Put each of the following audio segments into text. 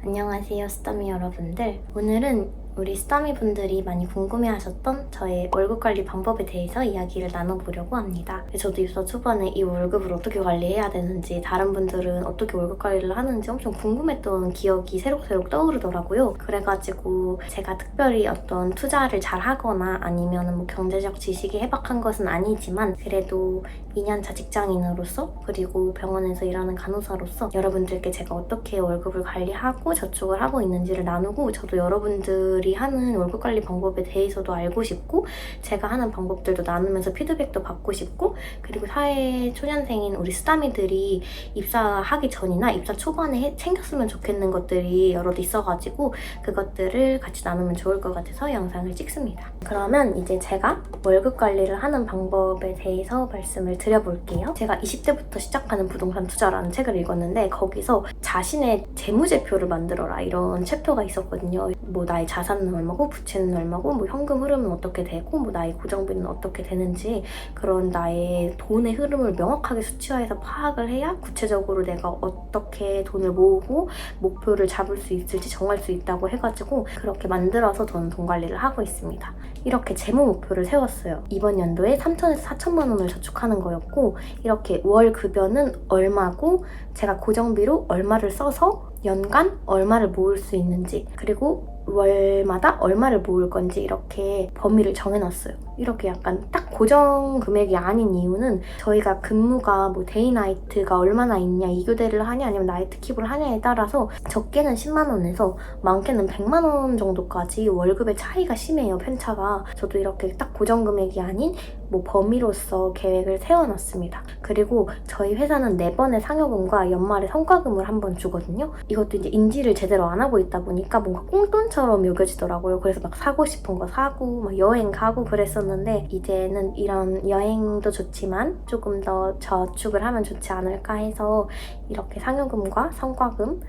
안녕하세요, 스타미 여러분들. 오늘은 우리 스타미 분들이 많이 궁금해하셨던 저의 월급 관리 방법에 대해서 이야기를 나눠보려고 합니다. 저도 입사 초반에 이 월급을 어떻게 관리해야 되는지, 다른 분들은 어떻게 월급 관리를 하는지 엄청 궁금했던 기억이 새록새록 떠오르더라고요. 그래가지고 제가 특별히 어떤 투자를 잘 하거나 아니면 뭐 경제적 지식이 해박한 것은 아니지만 그래도 2년차 직장인으로서 그리고 병원에서 일하는 간호사로서 여러분들께 제가 어떻게 월급을 관리하고 저축을 하고 있는지를 나누고, 저도 여러분들이 하는 월급 관리 방법에 대해서도 알고 싶고 제가 하는 방법들도 나누면서 피드백도 받고 싶고, 그리고 사회 초년생인 우리 스타미들이 입사하기 전이나 입사 초반에 챙겼으면 좋겠는 것들이 여럿 있어가지고 그것들을 같이 나누면 좋을 것 같아서 영상을 찍습니다. 그러면 이제 제가 월급 관리를 하는 방법에 대해서 말씀을 드려볼게요. 제가 20대부터 시작하는 부동산 투자라는 책을 읽었는데 거기서 자신의 재무제표를 만들어라 이런 챕터가 있었거든요. 뭐 나의 자산은 얼마고 부채는 얼마고 뭐 현금 흐름은 어떻게 되고 뭐 나의 고정비는 어떻게 되는지, 그런 나의 돈의 흐름을 명확하게 수치화해서 파악을 해야 구체적으로 내가 어떻게 돈을 모으고 목표를 잡을 수 있을지 정할 수 있다고 해가지고 그렇게 만들어서 저는 돈 관리를 하고 있습니다. 이렇게 재무 목표를 세웠어요. 이번 연도에 3천에서 4천만 원을 저축하는 거였고, 이렇게 월 급여는 얼마고 제가 고정비로 얼마를 써서 연간 얼마를 모을 수 있는지, 그리고 월마다 얼마를 모을 건지 이렇게 범위를 정해놨어요. 이렇게 약간 딱 고정 금액이 아닌 이유는 저희가 근무가 뭐 데이 나이트가 얼마나 있냐, 2교대를 하냐 아니면 나이트 킵을 하냐에 따라서 적게는 10만 원에서 많게는 100만 원 정도까지 월급의 차이가 심해요, 편차가. 저도 이렇게 딱 고정 금액이 아닌 뭐 범위로서 계획을 세워놨습니다. 그리고 저희 회사는 4번의 상여금과 연말에 성과금을 한 번 주거든요. 이것도 이제 인지를 제대로 안 하고 있다 보니까 뭔가 꽁돈처럼 여겨지더라고요. 그래서 막 사고 싶은 거 사고 막 여행 가고 그랬었는데, 이제는 이런 여행도 좋지만 조금 더 저축을 하면 좋지 않을까 해서 이렇게 상여금과 성과금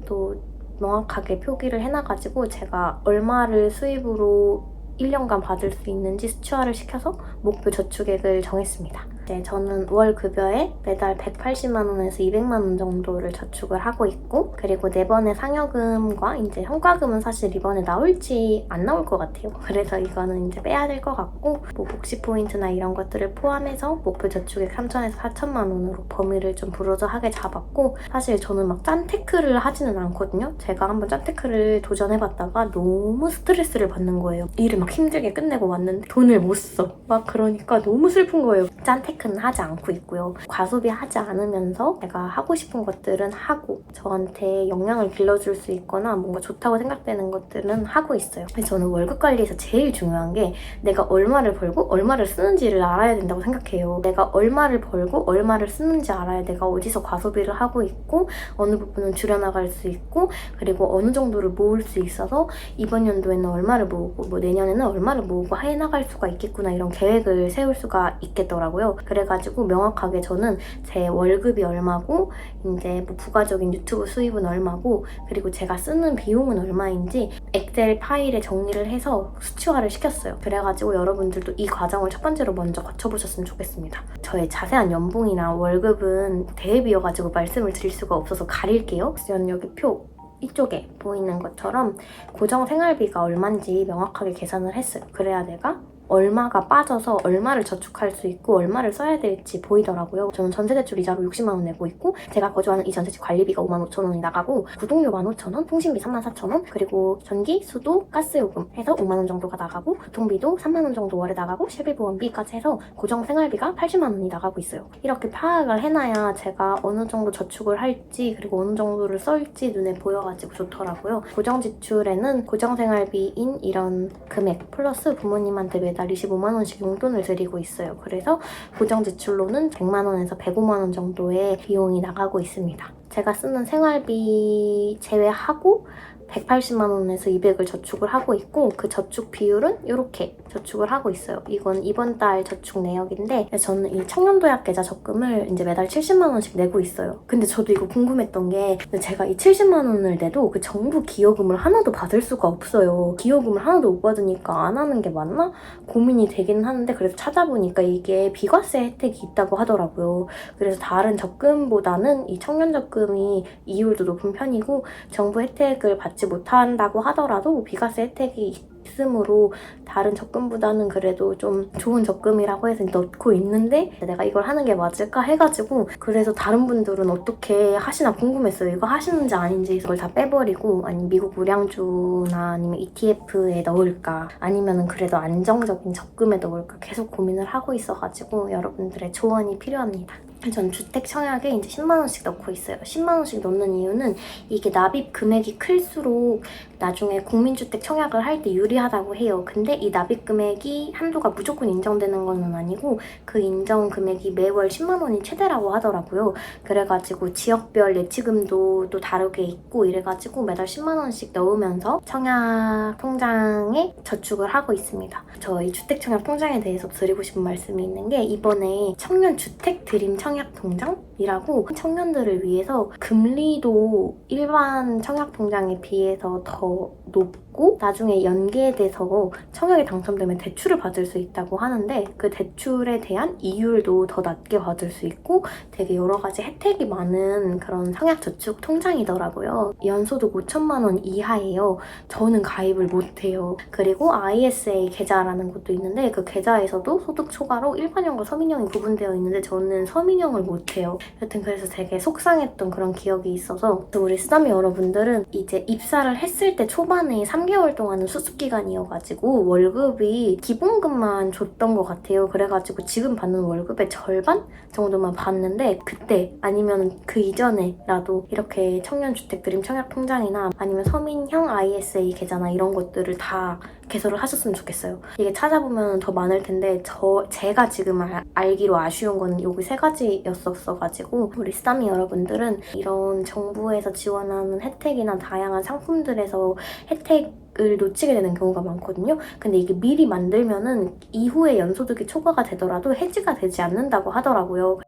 또 명확하게 표기를 해놔가지고 제가 얼마를 수입으로 1년간 받을 수 있는지 수치화를 시켜서 목표 저축액을 정했습니다. 저는 월 급여에 매달 180만 원에서 200만 원 정도를 저축을 하고 있고, 그리고 4번의 상여금과 이제 성과금은 사실 이번에 나올지 안 나올 것 같아요. 그래서 이거는 이제 빼야 될 것 같고, 뭐 복시 포인트나 이런 것들을 포함해서 목표 저축액 3천에서 4천만 원으로 범위를 좀 부르저하게 잡았고, 사실 저는 막 짠테크를 하지는 않거든요. 제가 한번 짠테크를 도전해봤다가 너무 스트레스를 받는 거예요. 일을 막 힘들게 끝내고 왔는데 돈을 못 써. 막 그러니까 너무 슬픈 거예요. 짠테크는 하지 않고 있고요. 과소비하지 않으면서 제가 하고 싶은 것들은 하고 저한테 영향을 길러줄 수 있거나 뭔가 좋다고 생각되는 것들은 하고 있어요. 그래서 저는 월급 관리에서 제일 중요한 게 내가 얼마를 벌고 얼마를 쓰는지를 알아야 된다고 생각해요. 내가 얼마를 벌고 얼마를 쓰는지 알아야 내가 어디서 과소비를 하고 있고 어느 부분은 줄여나갈 수 있고, 그리고 어느 정도를 모을 수 있어서 이번 연도에는 얼마를 모으고 뭐 내년에는 얼마를 모으고 해나갈 수가 있겠구나, 이런 계획을 세울 수가 있겠더라고요. 그래가지고 명확하게 저는 제 월급이 얼마고 이제 뭐 부가적인 유튜브 수입은 얼마고 그리고 제가 쓰는 비용은 얼마인지 엑셀 파일에 정리를 해서 수치화를 시켰어요. 그래가지고 여러분들도 이 과정을 첫 번째로 먼저 거쳐보셨으면 좋겠습니다. 저의 자세한 연봉이나 월급은 대회비여가지고 말씀을 드릴 수가 없어서 가릴게요. 저는 여기 표 이쪽에 보이는 것처럼 고정 생활비가 얼마인지 명확하게 계산을 했어요. 그래야 내가 얼마가 빠져서 얼마를 저축할 수 있고 얼마를 써야 될지 보이더라고요. 저는 전세대출 이자로 60만 원 내고 있고, 제가 거주하는 이 전세집 관리비가 5만 5천 원이 나가고 구독료 15,000원, 통신비 3만 4천 원, 그리고 전기, 수도, 가스요금 해서 5만 원 정도가 나가고 교통비도 3만 원 정도 월에 나가고 실비보험비까지 해서 고정 생활비가 80만 원이 나가고 있어요. 이렇게 파악을 해놔야 제가 어느 정도 저축을 할지 그리고 어느 정도를 쓸지 눈에 보여가지고 좋더라고요. 고정 지출에는 고정 생활비인 이런 금액 플러스 부모님한테 매달 25만 원씩 용돈을 드리고 있어요. 그래서 고정 지출로는 100만 원에서 105만 원 정도의 비용이 나가고 있습니다. 제가 쓰는 생활비 제외하고 180만 원에서 200을 저축을 하고 있고 그 저축 비율은 이렇게 저축을 하고 있어요. 이건 이번 달 저축 내역인데 저는 이 청년도약 계좌 적금을 이제 매달 70만 원씩 내고 있어요. 근데 저도 이거 궁금했던 게 제가 이 70만 원을 내도 그 정부 기여금을 하나도 받을 수가 없어요. 기여금을 하나도 못 받으니까 안 하는 게 맞나? 고민이 되긴 하는데 그래서 찾아보니까 이게 비과세 혜택이 있다고 하더라고요. 그래서 다른 적금보다는 이 청년 적금이 이율도 높은 편이고 정부 혜택을 받지 못한다고 하더라도 비과세 혜택이 있으므로 다른 적금보다는 그래도 좀 좋은 적금이라고 해서 넣고 있는데 내가 이걸 하는 게 맞을까 해가지고 그래서 다른 분들은 어떻게 하시나 궁금했어요. 이거 하시는지 아닌지 이걸 다 빼버리고 아니면 미국 우량주나 아니면 ETF에 넣을까 아니면 그래도 안정적인 적금에 넣을까 계속 고민을 하고 있어가지고 여러분들의 조언이 필요합니다. 전 주택 청약에 이제 10만 원씩 넣고 있어요. 10만 원씩 넣는 이유는 이게 납입 금액이 클수록 나중에 국민주택 청약을 할 때 유리하다고 해요. 근데 이 납입 금액이 한도가 무조건 인정되는 건 아니고 그 인정 금액이 매월 10만 원이 최대라고 하더라고요. 그래가지고 지역별 예치금도 또 다르게 있고 이래가지고 매달 10만 원씩 넣으면서 청약 통장에 저축을 하고 있습니다. 저희 주택 청약 통장에 대해서 드리고 싶은 말씀이 있는 게 이번에 청년 주택 드림 청약 통장이라고 청년들을 위해서 금리도 일반 청약 통장에 비해서 더 높고 나중에 연계돼서 청약에 당첨되면 대출을 받을 수 있다고 하는데 그 대출에 대한 이율도 더 낮게 받을 수 있고 되게 여러 가지 혜택이 많은 그런 청약 저축 통장이더라고요. 연소득 5천만 원 이하예요. 저는 가입을 못해요. 그리고 ISA 계좌라는 것도 있는데 그 계좌에서도 소득 초과로 일반형과 서민형이 구분되어 있는데 저는 서민형을 못해요. 여튼 그래서 되게 속상했던 그런 기억이 있어서 우리 쓰다미 여러분들은 이제 입사를 했을 때 초반에 3개월 동안은 수습기간이어가지고 월급이 기본급만 줬던 것 같아요. 그래가지고 지금 받는 월급의 절반 정도만 받는데 그때 아니면 그 이전에라도 이렇게 청년주택 드림 청약통장이나 아니면 서민형 ISA 계좌나 이런 것들을 다 개설을 하셨으면 좋겠어요. 이게 찾아보면 더 많을 텐데 제가 지금 알기로 아쉬운 건 여기 3가지였었어가지고 우리 쓰다미 여러분들은 이런 정부에서 지원하는 혜택이나 다양한 상품들에서 혜택을 놓치게 되는 경우가 많거든요. 근데 이게 미리 만들면은 이후에 연소득이 초과가 되더라도 해지가 되지 않는다고 하더라고요.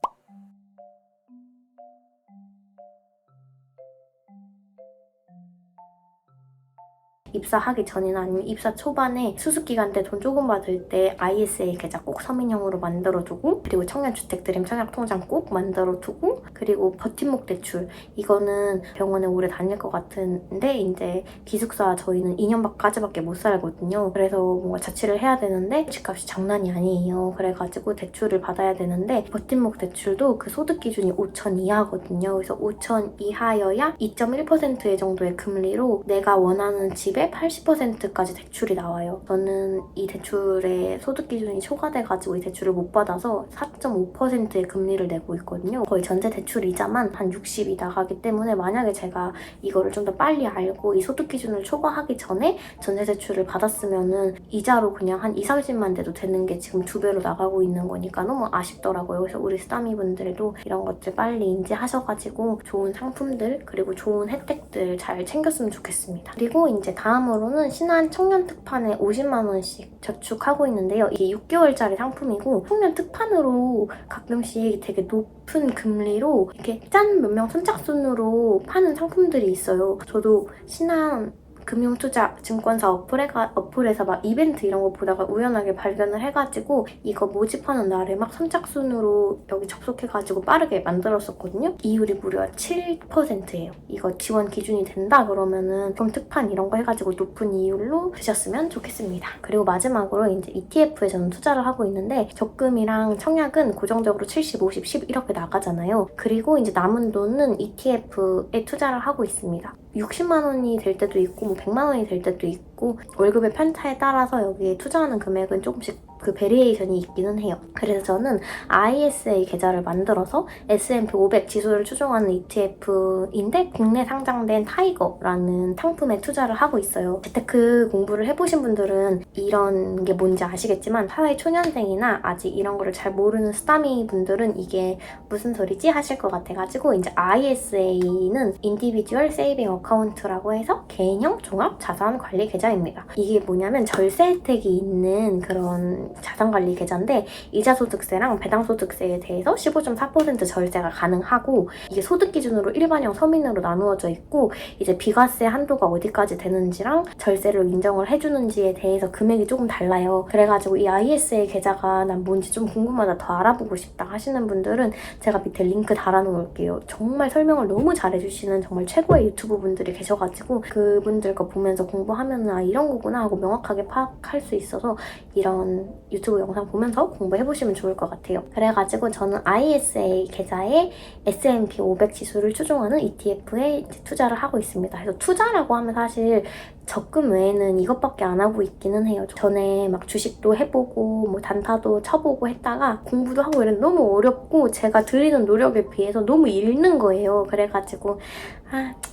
입사하기 전이나 아니면 입사 초반에 수습기간 때 돈 조금 받을 때 ISA 계좌 꼭 서민형으로 만들어두고 그리고 청년주택드림 청약통장 꼭 만들어두고 그리고 버팀목 대출 이거는 병원에 오래 다닐 것 같은데 이제 기숙사 저희는 2년까지밖에 못 살거든요. 그래서 뭔가 자취를 해야 되는데 집값이 장난이 아니에요. 그래가지고 대출을 받아야 되는데 버팀목 대출도 그 소득 기준이 5천 이하거든요. 그래서 5천 이하여야 2.1% 정도의 금리로 내가 원하는 집에 80%까지 대출이 나와요. 저는 이 대출의 소득 기준이 초과돼가지고 이 대출을 못 받아서 4.5%의 금리를 내고 있거든요. 거의 전세 대출 이자만 한 60이 나가기 때문에 만약에 제가 이거를 좀 더 빨리 알고 이 소득 기준을 초과하기 전에 전세 대출을 받았으면은 이자로 그냥 한 2, 30만 대도 되는 게 지금 2배로 나가고 있는 거니까 너무 아쉽더라고요. 그래서 우리 쓰다미 분들도 이런 것들 빨리 인지하셔가지고 좋은 상품들 그리고 좋은 혜택들 잘 챙겼으면 좋겠습니다. 그리고 이제 다음으로는 신한 청년 특판에 50만 원씩 저축하고 있는데요. 이게 6개월짜리 상품이고 청년 특판으로 가끔씩 되게 높은 금리로 이렇게 짠 몇 명 선착순으로 파는 상품들이 있어요. 저도 신한 금융투자 증권사 어플에서 막 이벤트 이런 거 보다가 우연하게 발견을 해가지고 이거 모집하는 날에 막 선착순으로 여기 접속해가지고 빠르게 만들었었거든요. 이율이 무려 7%예요. 이거 지원 기준이 된다 그러면은 그럼 특판 이런 거 해가지고 높은 이율로 드셨으면 좋겠습니다. 그리고 마지막으로 이제 ETF에 저는 투자를 하고 있는데 적금이랑 청약은 고정적으로 70, 50, 10 이렇게 나가잖아요. 그리고 이제 남은 돈은 ETF에 투자를 하고 있습니다. 60만 원이 될 때도 있고 뭐 100만 원이 될 때도 있고 월급의 편차에 따라서 여기에 투자하는 금액은 조금씩 그 베리에이션이 있기는 해요. 그래서 저는 ISA 계좌를 만들어서 S&P 500 지수를 추종하는 ETF인데 국내 상장된 타이거라는 상품에 투자를 하고 있어요. 재테크 공부를 해보신 분들은 이런 게 뭔지 아시겠지만 사회 초년생이나 아직 이런 거를 잘 모르는 스타미 분들은 이게 무슨 소리지 하실 것 같아가지고 이제 ISA는 Individual Saving Account라고 해서 개인형 종합 자산 관리 계좌입니다. 이게 뭐냐면 절세 혜택이 있는 그런 자산관리 계좌인데 이자소득세랑 배당소득세에 대해서 15.4% 절세가 가능하고 이게 소득 기준으로 일반형 서민으로 나누어져 있고 이제 비과세 한도가 어디까지 되는지랑 절세를 인정을 해주는지에 대해서 금액이 조금 달라요. 그래가지고 이 ISA 계좌가 난 뭔지 좀 궁금하다 더 알아보고 싶다 하시는 분들은 제가 밑에 링크 달아놓을게요. 정말 설명을 너무 잘해주시는 정말 최고의 유튜브 분들이 계셔가지고 그분들 거 보면서 공부하면 아 이런 거구나 하고 명확하게 파악할 수 있어서 이런 유튜브 영상 보면서 공부해보시면 좋을 것 같아요. 그래가지고 저는 ISA 계좌에 S&P 500 지수를 추종하는 ETF에 투자를 하고 있습니다. 그래서 투자라고 하면 사실 적금 외에는 이것밖에 안 하고 있기는 해요. 전에 막 주식도 해보고 뭐 단타도 쳐보고 했다가 공부도 하고 이랬는데 너무 어렵고 제가 들이는 노력에 비해서 너무 잃는 거예요. 그래가지고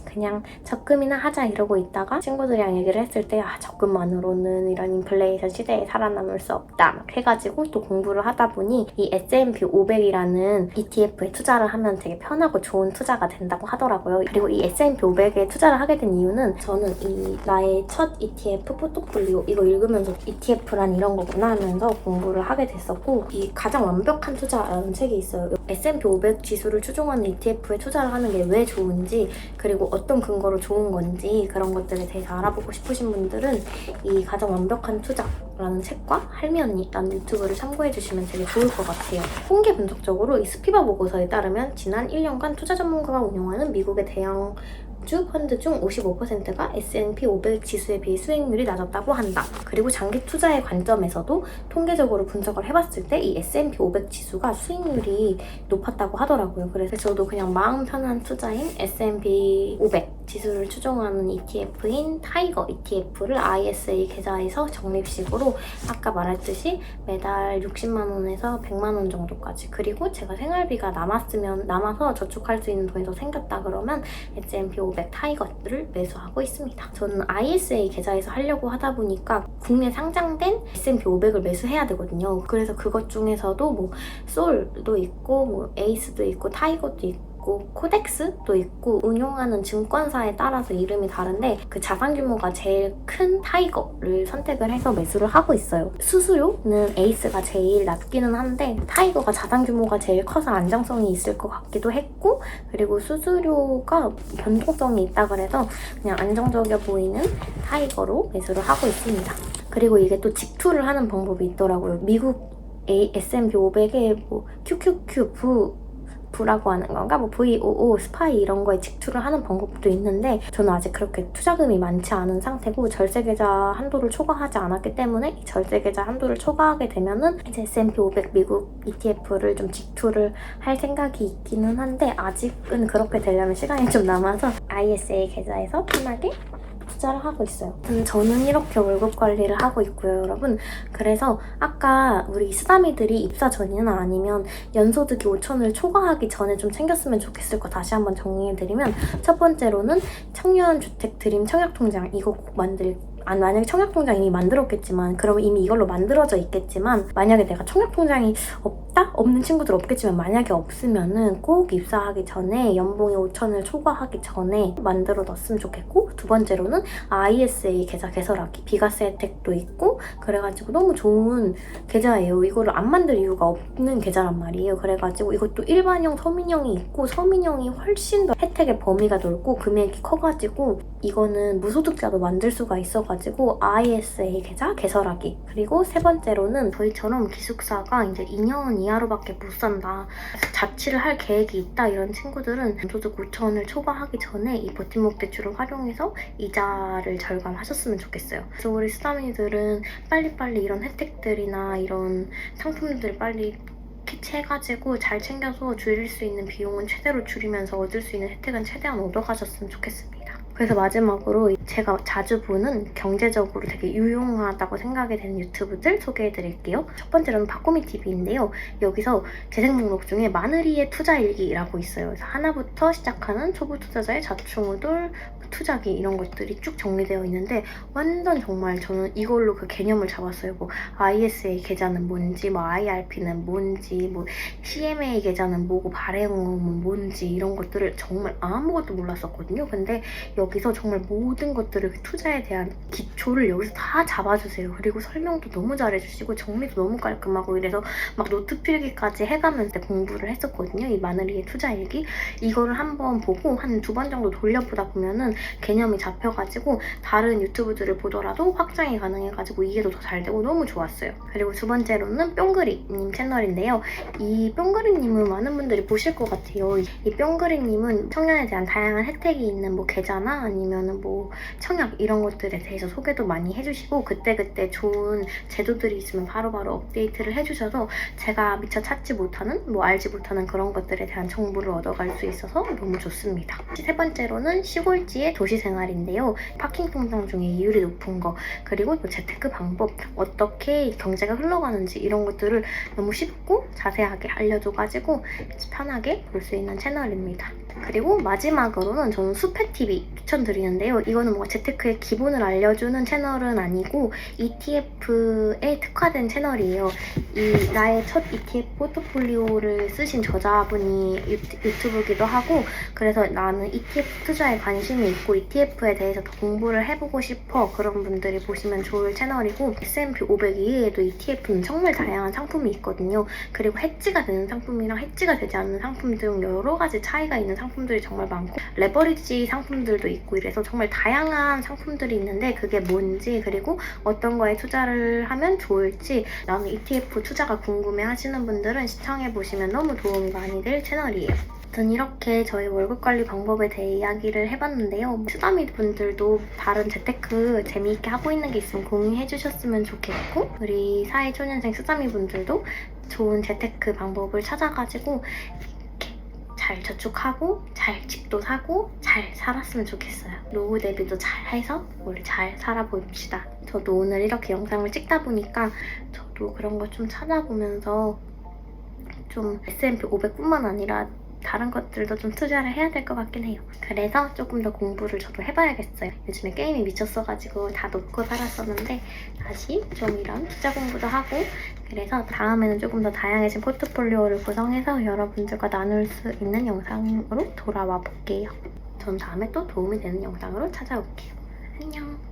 그냥 적금이나 하자 이러고 있다가 친구들이랑 얘기를 했을 때 적금만으로는 이런 인플레이션 시대에 살아남을 수 없다 막 해가지고 또 공부를 하다 보니 이 S&P 500이라는 ETF에 투자를 하면 되게 편하고 좋은 투자가 된다고 하더라고요. 그리고 이 S&P 500에 투자를 하게 된 이유는 저는 이 나의 첫 ETF 포트폴리오 이거 읽으면서 ETF란 이런 거구나 하면서 공부를 하게 됐었고 이 가장 완벽한 투자라는 책이 있어요. S&P 500 지수를 추종하는 ETF에 투자를 하는 게 왜 좋은지 그리고 어떤 근거로 좋은 건지 그런 것들에 대해서 알아보고 싶으신 분들은 이 가장 완벽한 투자라는 책과 할미 언니라는 유튜브를 참고해주시면 되게 좋을 것 같아요. 통계 분석적으로 이 스피바 보고서에 따르면 지난 1년간 투자 전문가가 운영하는 미국의 대형 펀드 중 55%가 S&P 500 지수에 비해 수익률이 낮았다고 한다. 그리고 장기 투자의 관점에서도 통계적으로 분석을 해봤을 때 이 S&P 500 지수가 수익률이 높았다고 하더라고요. 그래서 저도 그냥 마음 편한 투자인 S&P 500 지수를 추종하는 ETF인 타이거 ETF를 ISA 계좌에서 적립식으로 아까 말했듯이 매달 60만 원에서 100만 원 정도까지 그리고 제가 생활비가 남아서 저축할 수 있는 돈이 더 생겼다 그러면 S&P 500 타이거를 매수하고 있습니다. 저는 ISA 계좌에서 하려고 하다 보니까 국내 상장된 S&P 500을 매수해야 되거든요. 그래서 그것 중에서도 뭐 솔도 있고 뭐 에이스도 있고 타이거도 있고 코덱스도 있고 운용하는 증권사에 따라서 이름이 다른데 그 자산 규모가 제일 큰 타이거를 선택을 해서 매수를 하고 있어요. 수수료는 에이스가 제일 낮기는 한데 타이거가 자산 규모가 제일 커서 안정성이 있을 것 같기도 했고 그리고 수수료가 변동성이 있다 그래서 그냥 안정적이어 보이는 타이거로 매수를 하고 있습니다. 그리고 이게 또 직투를 하는 방법이 있더라고요. 미국 S&P 500에 뭐 QQQ 부라고 하는 건가? 뭐 VOO, 스파이 이런 거에 직투를 하는 방법도 있는데 저는 아직 그렇게 투자금이 많지 않은 상태고 절세계좌 한도를 초과하지 않았기 때문에 이 절세계좌 한도를 초과하게 되면은 이제 S&P 500 미국 ETF를 좀 직투를 할 생각이 있기는 한데 아직은 그렇게 되려면 시간이 좀 남아서 ISA 계좌에서 편하게 투자를 하고 있어요. 저는 이렇게 월급 관리를 하고 있고요, 여러분. 그래서 아까 우리 수다미들이 입사 전이나 아니면 연소득이 5천을 초과하기 전에 좀 챙겼으면 좋겠을 거 다시 한번 정리해드리면 첫 번째로는 청년주택 드림 청약통장 이거 꼭 만약에 청약통장 이미 만들었겠지만 그러면 이미 이걸로 만들어져 있겠지만 만약에 내가 청약통장이 없는 친구들 없겠지만 만약에 없으면은 꼭 입사하기 전에 연봉이 5천을 초과하기 전에 만들어 놨으면 좋겠고 두 번째로는 ISA 계좌 개설하기 비과세 혜택도 있고 그래가지고 너무 좋은 계좌예요. 이거를 안 만들 이유가 없는 계좌란 말이에요. 그래가지고 이것도 일반형 서민형이 있고 서민형이 훨씬 더 혜택의 범위가 넓고 금액이 커가지고 이거는 무소득자도 만들 수가 있어가지고 ISA 계좌 개설하기 그리고 세 번째로는 저희처럼 기숙사가 이제 2년 이하로밖에 못 산다 자취를 할 계획이 있다 이런 친구들은 연소득 5천을 초과하기 전에 이 버팀목 대출을 활용해서 이자를 절감하셨으면 좋겠어요. 그래서 우리 수다미들은 빨리빨리 이런 혜택들이나 이런 상품들 빨리 캐치해가지고 잘 챙겨서 줄일 수 있는 비용은 최대로 줄이면서 얻을 수 있는 혜택은 최대한 얻어가셨으면 좋겠습니다. 그래서 마지막으로 제가 자주 보는 경제적으로 되게 유용하다고 생각이 되는 유튜브들 소개해드릴게요. 첫 번째로는 바꾸미TV인데요. 여기서 재생 목록 중에 마늘이의 투자일기라고 있어요. 그래서 하나부터 시작하는 초보 투자자의 자충우돌, 투자기 이런 것들이 쭉 정리되어 있는데 완전 정말 저는 이걸로 그 개념을 잡았어요. 뭐 ISA 계좌는 뭔지, 뭐 IRP는 뭔지, 뭐 CMA 계좌는 뭐고, 발행은 뭔지 이런 것들을 정말 아무것도 몰랐었거든요. 근데 여기서 정말 모든 것들을 투자에 대한 기초를 여기서 다 잡아주세요. 그리고 설명도 너무 잘해주시고 정리도 너무 깔끔하고 이래서 막 노트 필기까지 해가면서 공부를 했었거든요. 이 마늘이의 투자일기 이거를 한번 보고 한 2번 정도 돌려보다 보면은 개념이 잡혀가지고 다른 유튜브들을 보더라도 확장이 가능해가지고 이해도 더 잘 되고 너무 좋았어요. 그리고 두 번째로는 뿅그리님 채널인데요. 이 뿅그리님은 많은 분들이 보실 것 같아요. 이 뿅그리님은 청년에 대한 다양한 혜택이 있는 뭐 계좌나 아니면은 뭐 청약 이런 것들에 대해서 소개도 많이 해주시고 그때그때 좋은 제도들이 있으면 바로바로 업데이트를 해주셔서 제가 미처 찾지 못하는 뭐 알지 못하는 그런 것들에 대한 정보를 얻어갈 수 있어서 너무 좋습니다. 세 번째로는 시골지의 도시생활인데요. 파킹 통장 중에 이율이 높은 거 그리고 또 재테크 방법 어떻게 경제가 흘러가는지 이런 것들을 너무 쉽고 자세하게 알려줘가지고 편하게 볼 수 있는 채널입니다. 그리고 마지막으로는 저는 수페TV 추천드리는데요. 이거는 뭔가 재테크의 기본을 알려주는 채널은 아니고 ETF에 특화된 채널이에요. 이 나의 첫 ETF 포트폴리오를 쓰신 저자분이 유튜브기도 하고 그래서 나는 ETF 투자에 관심이 있고 ETF에 대해서 더 공부를 해보고 싶어 그런 분들이 보시면 좋을 채널이고 S&P 500 이외에도 ETF는 정말 다양한 상품이 있거든요. 그리고 해지가 되는 상품이랑 해지가 되지 않는 상품 등 여러 가지 차이가 있는 상품들이 정말 많고 레버리지 상품들도 있고 이래서 정말 다양한 상품들이 있는데 그게 뭔지 그리고 어떤 거에 투자를 하면 좋을지 나는 ETF 투자가 궁금해 하시는 분들은 시청해보시면 너무 도움이 많이 될 채널이에요. 아무튼 이렇게 저희 월급관리 방법에 대해 이야기를 해봤는데요. 수다미 분들도 다른 재테크 재미있게 하고 있는 게 있으면 공유해주셨으면 좋겠고 우리 사회초년생 수다미 분들도 좋은 재테크 방법을 찾아가지고 잘 저축하고 잘 집도 사고 잘 살았으면 좋겠어요. 노후 대비도 잘 해서 우리 잘 살아봅시다. 저도 오늘 이렇게 영상을 찍다 보니까 저도 그런 거 좀 찾아보면서 좀 S&P 500뿐만 아니라 다른 것들도 좀 투자를 해야 될 것 같긴 해요. 그래서 조금 더 공부를 저도 해봐야겠어요. 요즘에 게임이 미쳤어가지고 다 놓고 살았었는데 다시 좀 이런 투자 공부도 하고 그래서 다음에는 조금 더 다양해진 포트폴리오를 구성해서 여러분들과 나눌 수 있는 영상으로 돌아와 볼게요. 전 다음에 또 도움이 되는 영상으로 찾아올게요. 안녕!